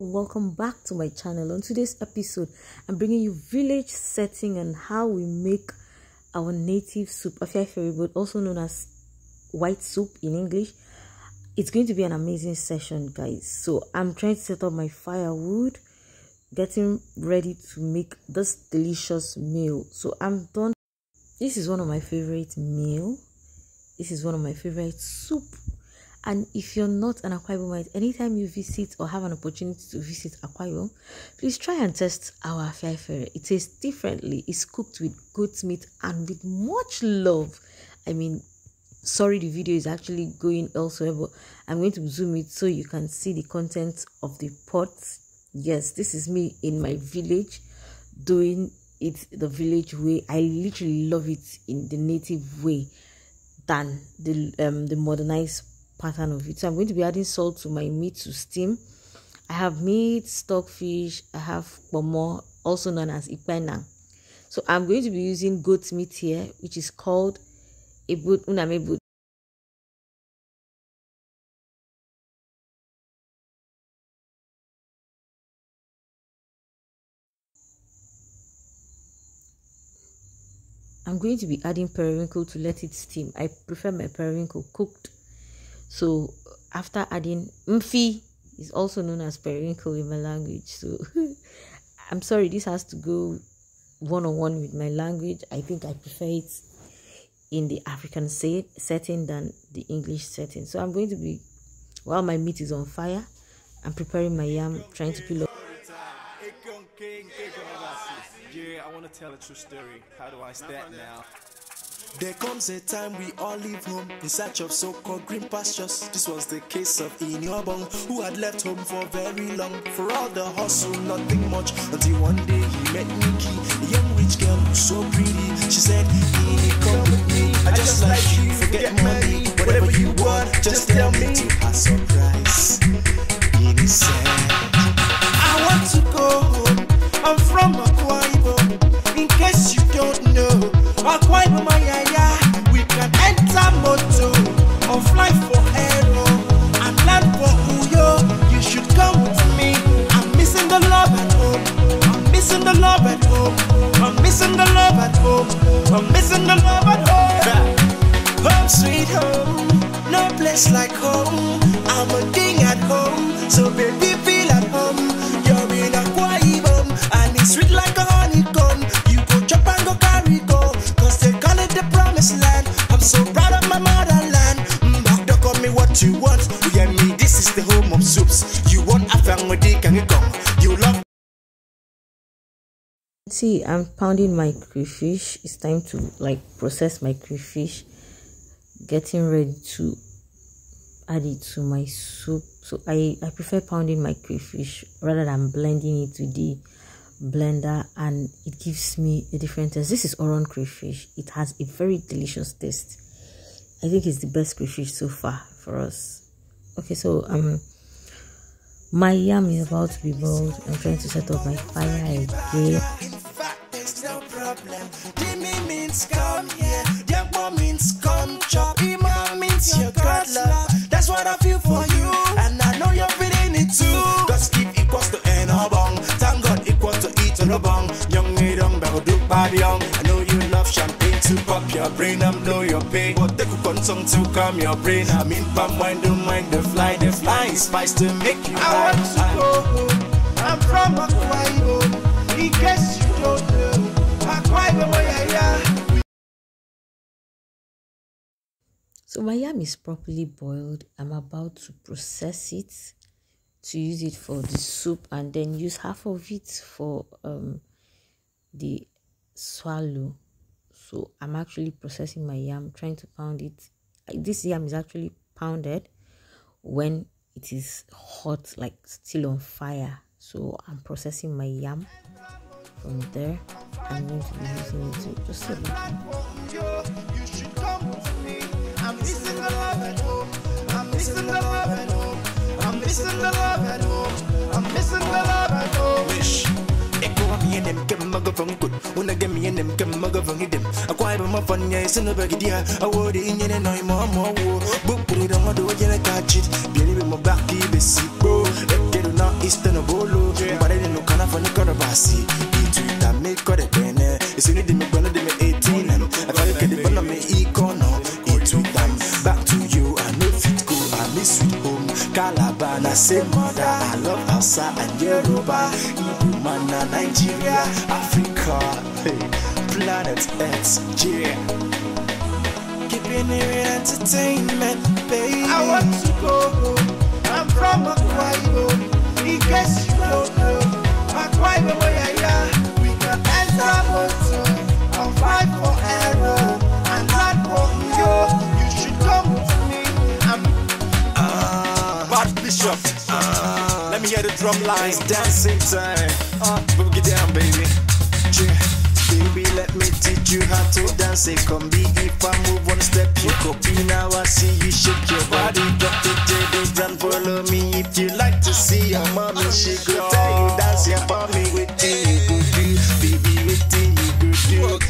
Welcome back to my channel. On today's episode, I'm bringing you village setting and how we make our native soup, Afia Efere, but also known as white soup in English. It's going to be an amazing session, guys. So I'm trying to set up my firewood, getting ready to make this delicious meal. So I'm done. This is one of my favorite meal. This is one of my favorite soup. And if you're not an Akwa Ibomite, anytime you visit or have an opportunity to visit Akwa Ibom, please try and test our Afia Efere. It tastes differently. It's cooked with goat meat and with much love. I mean, sorry the video is actually going elsewhere, but I'm going to zoom it so you can see the content of the pot. Yes, this is me in my village doing it the village way. I literally love it in the native way than the modernized pattern of it. So I'm going to be adding salt to my meat to steam. I have meat, stockfish, I have pomo, also known as ipena. So I'm going to be using goat meat here, which is called ebot. I'm going to be adding periwinkle to let it steam. I prefer my periwinkle cooked. So after adding mfi, is also known as periwinkle in my language. So I'm sorry, this has to go one-on-one with my language. I think I prefer it in the African setting than the English setting. So I'm going to be, while my meat is on fire, I'm preparing my yam, trying to peel off. Yeah, I want to tell a true story. How do I start now? There comes a time we all leave home in search of so-called green pastures. This was the case of Inyobong, who had left home for very long. For all the hustle, nothing much, until one day he met Nikki, a young rich girl who's so pretty. She said, Ini, come with me, I just like you, forget money, whatever you want, just tell me. To her surprise, Ini said, I want to go home, I'm from Akwa Ibom. In case you don't know, Akwa Ibom, we can enter moto or fly for aero and land for Uyo. You should come with me. I'm missing the love at home. I'm missing the love at home. I'm missing the love at home. I'm missing the love at home. Home sweet home, no place like home. I'm a king at home, so baby feel at home. You're in Akwa Ibom and it's sweet like a honeycomb. You go chop and go carry go, cause they call it the promised land. I'm so proud of my motherland. Don't call me what you want. Yeah, me, this is the home of soups. You want Afia can you come? You love. See, I'm pounding my crayfish. It's time to process my crayfish, getting ready to add it to my soup. So I prefer pounding my crayfish rather than blending it with the blender, and it gives me a different taste. This is Oron crayfish. It has a very delicious taste. I think it's the best crayfish so far for us. Okay, so my yam is about to be boiled. I'm trying to set up my fire again. In fact, there's no problem. Dimi means come here. Yabo means come chop. Ima means you got love. That's what I feel for you, and I know you're feeling it too. Cause give equals to Enobong. Thank God equals to eat on a bong. Young me young, but do bad young. I know you love champagne to pop your brain. I know your pain, but they could consum to calm your brain. I mean, palm wine, don't mind the fly. The fly is spice to make you high. I want to go home. I'm from Akwa Ibom. In case you don't know, Akwa Ibom, yeah. So my yam is properly boiled. I'm about to process it to use it for the soup, and then use half of it for the swallow. So I'm actually processing my yam, trying to pound it. This yam is actually pounded when it is hot, like still on fire. So I'm processing my yam from there. I'm going to be using it to just so You should come with me. I'm missing the love at home. I'm missing the love at home. I'm missing the love at home. I'm missing the love at home. Wish. Me and them come mug from good. When I get me and them come mug from him. I quite my fun, yes, and a baggy. I would in and I more. Book put it on my door, and I catch it. Baby, my back, keep it, bro. Get on eastern of me sweet home. Calabar, na say mother. I love Hausa and Yoruba, Igbo, Mana, Nigeria, Africa, hey, planet Earth, yeah. Keeping it in entertainment, baby. I want to go home. I'm from Akwa Ibom. In case you don't know, Akwa Ibom, we can enter motor and fly for arrow and land for you. You should come with me. Bad Bishop. Let me hear the drum line. It's dancing time. Boogie down, baby. Yeah. Baby, let me teach you how to dance. It can be if I move one step, you copy. Now I see you shake your body. Drop it to the ground, follow me. If you like to see your mommy, she go tell you dance here for me. With you go do, baby, with you go do.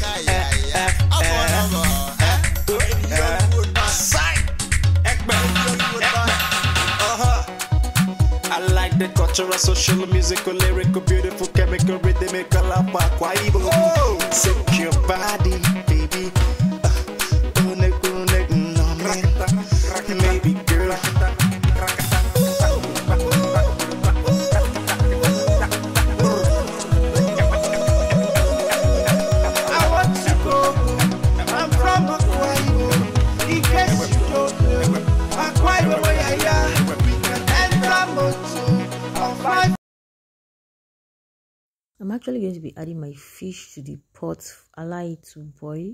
I like the cultural, social, musical, lyrical, beautiful, chemical, rhythmical, Akwa Ibom. Shake your body, baby. Maybe girl. I want to go. I'm from Akwa Ibom. In case you don't know, Akwa Ibom, we can enter motor and fly. I'm actually going to be adding my fish to the pot, allow it to boil.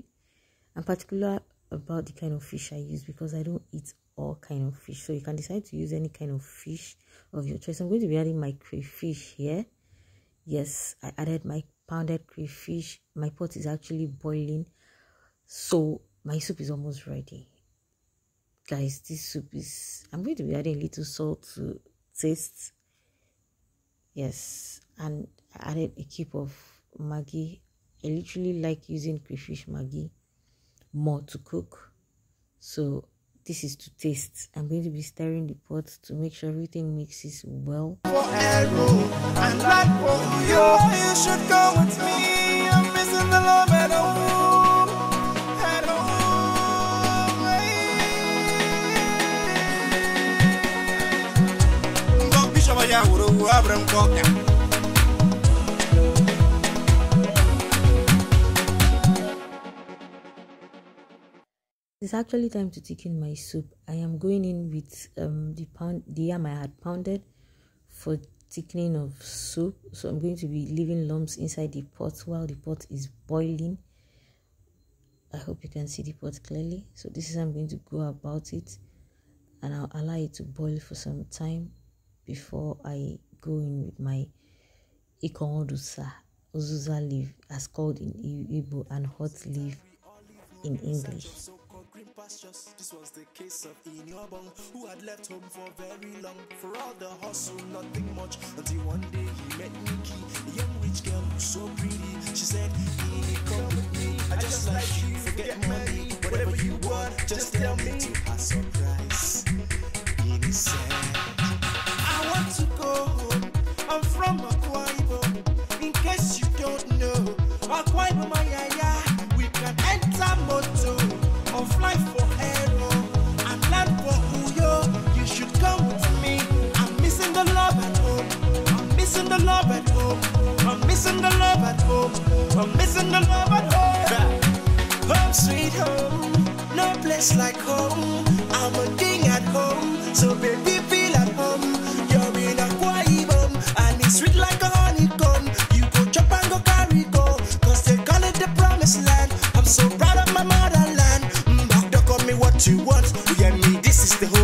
I'm particular about the kind of fish I use because I don't eat all kind of fish, so you can decide to use any kind of fish of your choice. I'm going to be adding my crayfish here. Yes, I added my pounded crayfish. My pot is actually boiling, so my soup is almost ready. Guys, this soup is, I'm going to be adding a little salt to taste. Yes, and I added a cube of Maggi. I literally like using crayfish Maggi more to cook, so this is to taste. I'm going to be stirring the pot to make sure everything mixes well. For arrow and land for you. You should go with me. I'm missing the love at home. At home. It's actually time to thicken my soup. I am going in with the yam I had pounded for thickening of soup. So I'm going to be leaving lumps inside the pot while the pot is boiling. I hope you can see the pot clearly. So this is how I'm going to go about it, and I'll allow it to boil for some time before I go in with my uzuza leaf, as called in Igbo, and hot leaf in English. This was the case of Ibom, who had left home for very long. For all the hustle, nothing much, until one day he met Nikki, a young rich girl who's so pretty. She said, come with me, I just like you, forget money, whatever you want, just tell me. To her surprise, he said, I want to go home, I'm from Akwa Ibom. In case you don't know, Akwa Ibom, we can enter motor or fly for arrow and land for Uyo. You should come with me. I'm missing the love at home. I'm missing the love at home. I'm missing the love at home. I'm missing the love at home. Home sweet home, no place like home. I'm a king at home, so baby feel at home. You're in Akwa Ibom, and it's sweet like a honeycomb. You go chop and go carry go, cause they call it the promised land. I'm so proud of my motherland. Back, don't call me what you want. You and me, this is the whole